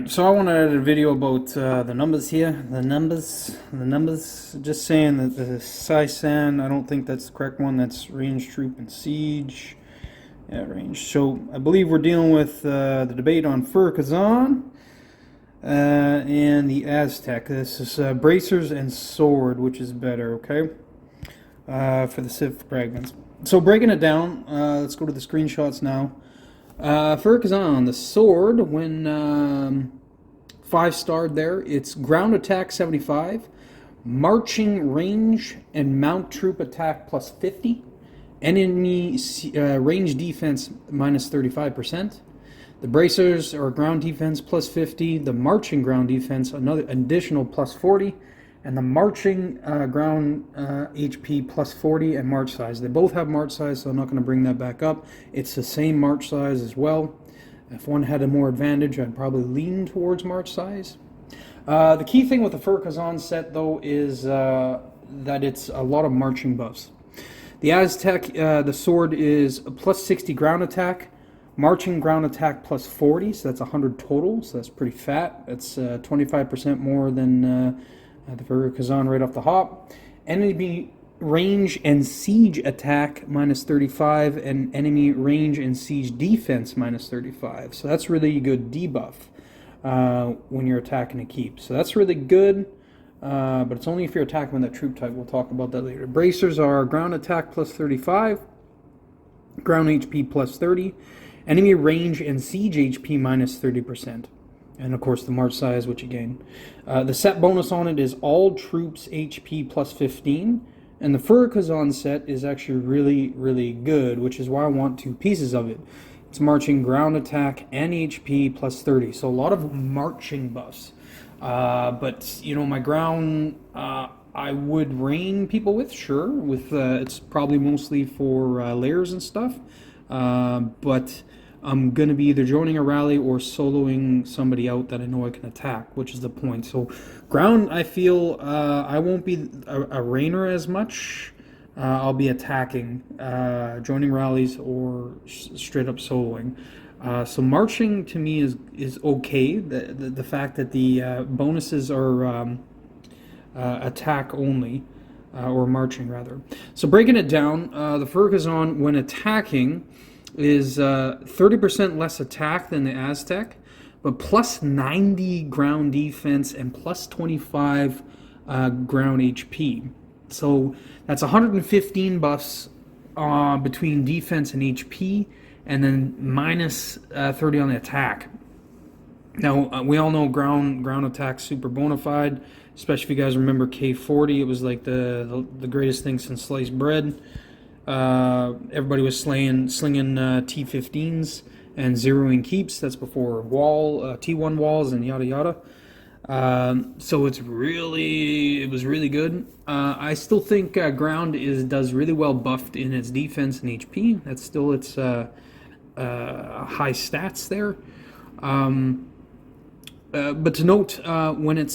Alright, so I want to edit a video about the numbers here. The numbers. Just saying that the Saisan, I don't think that's the correct one. That's range, troop, and siege. Yeah, range. So I believe we're dealing with the debate on Furinkazan and the Aztec. This is bracers and sword, which is better, okay? For the Civ fragments. So breaking it down, let's go to the screenshots now. Furinkazan, the sword, when 5-starred there, it's ground attack 75, marching range and mount troop attack plus 50, enemy range defense minus 35%. The bracers are ground defense plus 50, the marching ground defense another additional plus 40, and the marching ground HP plus 40 and march size. They both have march size, so I'm not going to bring that back up. It's the same march size as well. If one had a more advantage, I'd probably lean towards march size. The key thing with the Furinkazan set, though, is that it's a lot of marching buffs. The Aztec, the sword is a plus 60 ground attack, marching ground attack plus 40, so that's 100 total, so that's pretty fat. That's 25% more than the Furinkazan right off the hop. Enemy range and siege attack minus 35, and enemy range and siege defense minus 35. So that's really good debuff when you're attacking a keep. So that's really good, but it's only if you're attacking with that troop type. We'll talk about that later. Bracers are ground attack plus 35, ground HP plus 30, enemy range and siege HP minus 30%. And of course the march size, which you gain. The set bonus on it is all troops HP plus 15. And the Furinkazan set is actually really good, which is why I want 2 pieces of it. It's marching ground attack and HP plus 30. So a lot of marching buffs. But, you know, my ground, I would rain people with, sure. With it's probably mostly for layers and stuff. But I'm going to be either joining a rally or soloing somebody out that I know I can attack, which is the point. So ground, I feel I won't be a rainer as much. I'll be attacking, joining rallies, or straight up soloing. So marching to me is okay. The fact that the bonuses are attack only, or marching rather. So breaking it down, the Furinkazan when attacking is 30% less attack than the Aztec, but plus 90 ground defense and plus 25 ground HP. So that's 115 buffs between defense and HP, and then minus 30 on the attack. Now, we all know ground attack super bona fide, especially if you guys remember K40. It was like the greatest thing since sliced bread. Everybody was slinging T15s and zeroing keeps. That's before T1 walls and yada yada. So it was really good. I still think ground does really well buffed in its defense and HP. That's still its high stats there. But to note, when I'm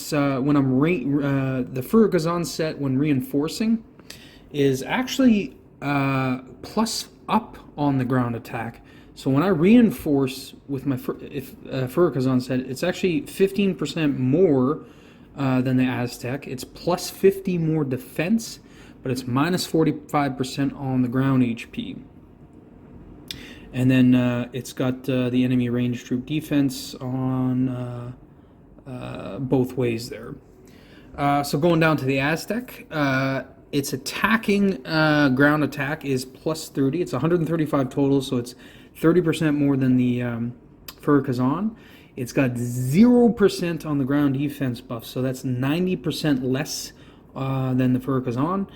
the Furinkazan set when reinforcing is actually plus up on the ground attack. So when I reinforce with my Furinkazan set, it's actually 15% more than the Aztec. It's plus 50 more defense, but it's minus 45% on the ground HP. And then it's got the enemy range troop defense on both ways there. So going down to the Aztec, its attacking ground attack is plus 30. It's 135 total, so it's 30% more than the Furinkazan. It's got 0% on the ground defense buff, so that's 90% less than the Furinkazan.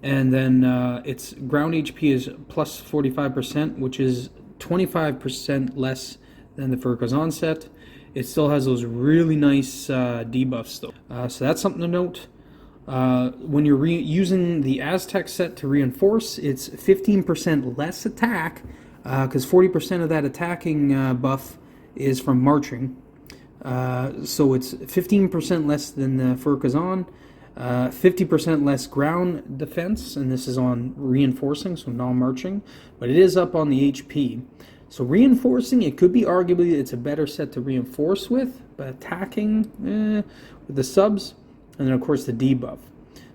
And then its ground HP is plus 45%, which is 25% less than the Furinkazan set. It still has those really nice debuffs, though. So that's something to note. When you're using the Aztec set to reinforce, it's 15% less attack, because 40% of that attacking buff is from marching. So it's 15% less than the Furinkazan, 50% less ground defense, and this is on reinforcing, so non-marching, but it is up on the HP. So reinforcing, it could be arguably it's a better set to reinforce with, but attacking, with the subs, and then of course the debuff.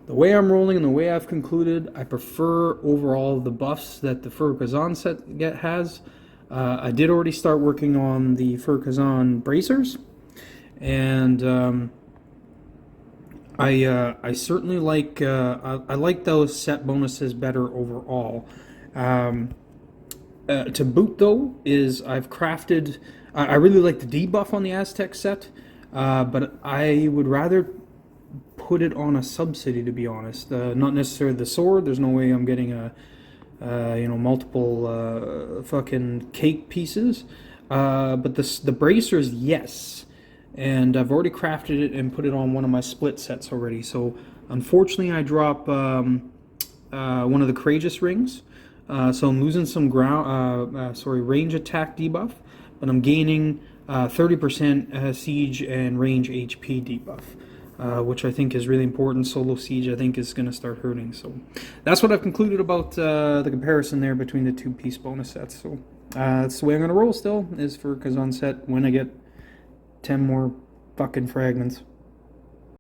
The way I'm rolling and the way I've concluded, I prefer overall the buffs that the Furinkazan set has. I did already start working on the Furinkazan bracers, and I certainly like I like those set bonuses better overall. To boot though, is I've crafted. I really like the debuff on the Aztec set, but I would rather put it on a subsidy, to be honest. Not necessarily the sword. There's no way I'm getting a multiple fucking cake pieces. But the bracers, yes. And I've already crafted it and put it on one of my split sets already. So unfortunately, I drop one of the courageous rings. So I'm losing some range attack debuff, but I'm gaining 30% siege and range HP debuff, which I think is really important. Solo siege, I think, is going to start hurting. So that's what I've concluded about the comparison there between the two piece bonus sets. So that's the way I'm going to roll still, is for Kazan set when I get 10 more fucking fragments.